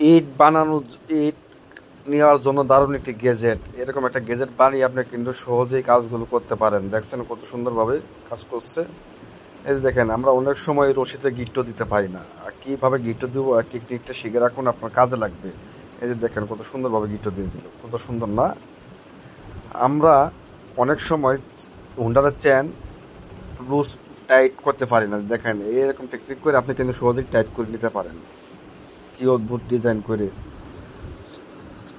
ইট বানানো, ইট নেওয়ার জন্য দারুণ একটি গেজেট। এরকম একটা গেজেট বানিয়ে আপনি কিন্তু সহজেই কাজগুলো করতে পারেন। দেখছেন কত সুন্দরভাবে কাজ করছে। এই যে দেখেন, আমরা অনেক সময় রশিতে গিট্টো দিতে পারি না, আর কীভাবে গিট্টো দিব আর টেকনিকটা শিখে রাখুন, আপনার কাজে লাগবে। এই যে দেখেন কত সুন্দরভাবে গিট্টো দিয়ে দিল, কত সুন্দর না? আমরা অনেক সময় হুন্ডারের চেন লুজ টাইট করতে পারি না। দেখেন এরকম টেকনিক করে আপনি কিন্তু সহজেই টাইট করে নিতে পারেন। কি অদ্ভুত ডিজাইন করে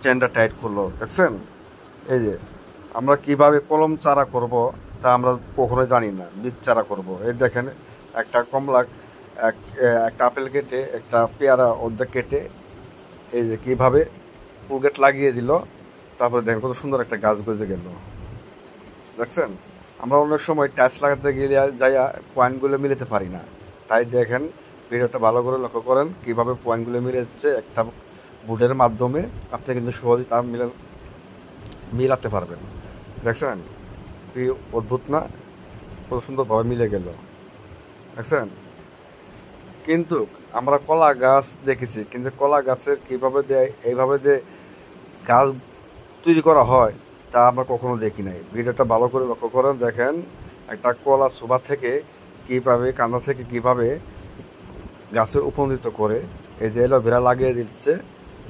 চেনটা টাইট করলো, দেখছেন? এই যে আমরা কিভাবে কলম চারা করব তা আমরা কখনোই জানি না, বীজ চারা করব। এই দেখেন, একটা কমলা, একটা আপেল কেটে, একটা পেয়ারা অর্ধেক কেটে, এই যে কীভাবে পুলগেট লাগিয়ে দিল। তারপরে দেখেন কত সুন্দর একটা গাছ গজে গেল, দেখছেন? আমরা অনেক সময় টাচ লাগাতে গেলে যাইয়া পয়েন্টগুলো মিলাতে পারি না। তাই দেখেন, ভিডিওটা ভালো করে লক্ষ্য করেন কীভাবে পয়েন্টগুলো মিলেছে। একটা বোর্ডের মাধ্যমে আপনি কিন্তু সহজেই তা মিলাতে পারবেন। দেখছেন কি অদ্ভুত না? কত সুন্দরভাবে মিলে গেল, দেখছেন? কিন্তু আমরা কলা গাছ দেখেছি, কিন্তু কলা গাছের কীভাবে দেয়, এইভাবে দিয়ে গাছ তৈরি করা হয় তা আমরা কখনো দেখি নাই। ভিডিওটা ভালো করে লক্ষ্য করেন, দেখেন একটা কলা সুবা থেকে কীভাবে, কান্দা থেকে কীভাবে গাছের উপনীত করে এই যে এলোভেরা লাগিয়ে দিচ্ছে,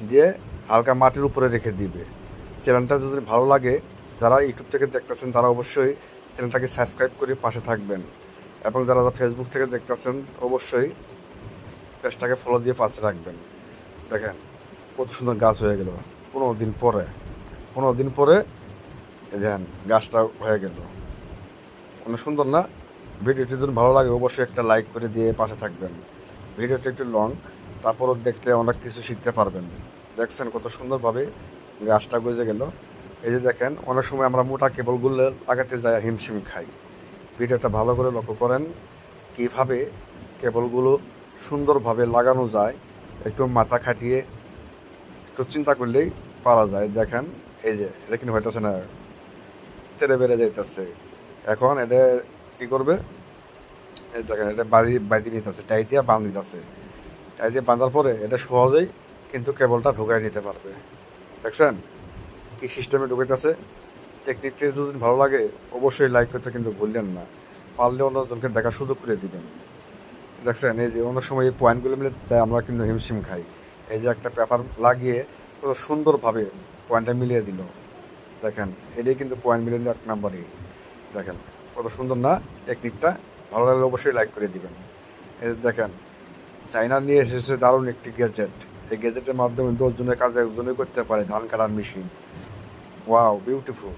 দিয়ে হালকা মাটির উপরে রেখে দিবে। চ্যানেলটা যদি ভালো লাগে, যারা ইউটিউব থেকে দেখতেছেন তারা অবশ্যই চ্যানেলটাকে সাবস্ক্রাইব করে পাশে থাকবেন, এবং যারা ফেসবুক থেকে দেখতেছেন অবশ্যই পেজটাকে ফলো দিয়ে পাশে রাখবেন। দেখেন কত সুন্দর গাছ হয়ে গেল 15 দিন পরে দেখেন গাছটা হয়ে গেল। অনেক সুন্দর না? ভিডিওটি যদি ভালো লাগে অবশ্যই একটা লাইক করে দিয়ে পাশে থাকবেন। ভিডিওটা একটু লং, তারপরও দেখলে অনেক কিছু শিখতে পারবেন। দেখছেন কত সুন্দরভাবে গাছটা গজে গেল। এই যে দেখেন, অনেক সময় আমরা মোটা কেবলগুলো লাগাতে যাই হিমশিম খাই। ভিডিওটা ভালো করে লক্ষ্য করেন কীভাবে কেবলগুলো সুন্দরভাবে লাগানো যায়। একটু মাথা খাটিয়ে একটু চিন্তা করলেই পারা যায়। দেখেন এই যে এটা কিন্তু হইতেছে না, তেরে বেড়ে যাইতেছে। এখন এটা কী করবে? এই দেখেন, এটা বাইদি নিতেছে, টাই দিয়ে বাঁধ নিতেছে। টাই দিয়ে বাঁধার পরে এটা সহজেই কিন্তু কেবলটা ঢুকাই নিতে পারবে। দেখছেন কি সিস্টেমে ঢুকাইতেছে? টেকনিকটি যদি ভালো লাগে অবশ্যই লাইক করতে কিন্তু ভুললেন না। পারলে অন্যজনকে দেখার সুযোগ করে দিবেন। দেখছেন এই যে অনেক সময় এই পয়েন্টগুলো মিলে আমরা কিন্তু হিমশিম খাই। এই যে একটা পেপার লাগিয়ে কত সুন্দরভাবে পয়েন্টটা মিলিয়ে দিল। দেখেন এটাই কিন্তু পয়েন্ট মিলিয়ে 1 নাম্বারই। দেখেন কত সুন্দর না টেকনিকটা? ভালো লাগলে অবশ্যই লাইক করে দিবেন। এই দেখেন, চায়না নিয়ে এসেছে দারুণ একটি গ্যাজেট। এই গ্যাজেটের মাধ্যমে 10 জনের কাজ 1 জনই করতে পারে, ধান কাটার মেশিন। Wow, beautiful.